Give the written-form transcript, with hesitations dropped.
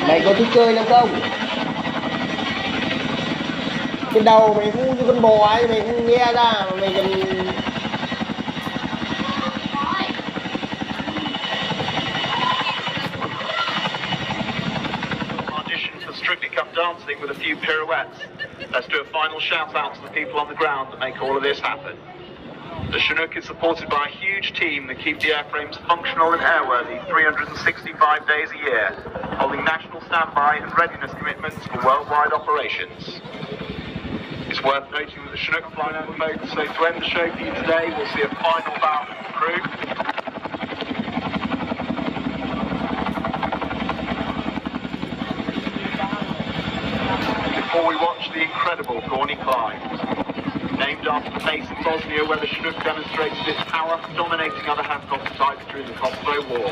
Mày có thích chơi lắm không? Cái đầu mày ngu như con bò ấy, mày không nghe ra mà mày còn... Audition for Strictly Come Dancing with a few pirouettes. Let's do a final shout out to the people on the ground that make all of this happen. The Chinook is supported by a huge team that keep the airframes functional and airworthy 365 days a year, holding national standby and readiness commitments for worldwide operations. It's worth noting that the Chinook fly over mode, so to end the show for you today, we'll see a final bow from the crew. Before we watch the incredible Gorney climb. Named after the base in Bosnia where the Chinook demonstrated its power, dominating other Hancock types during the Kosovo War.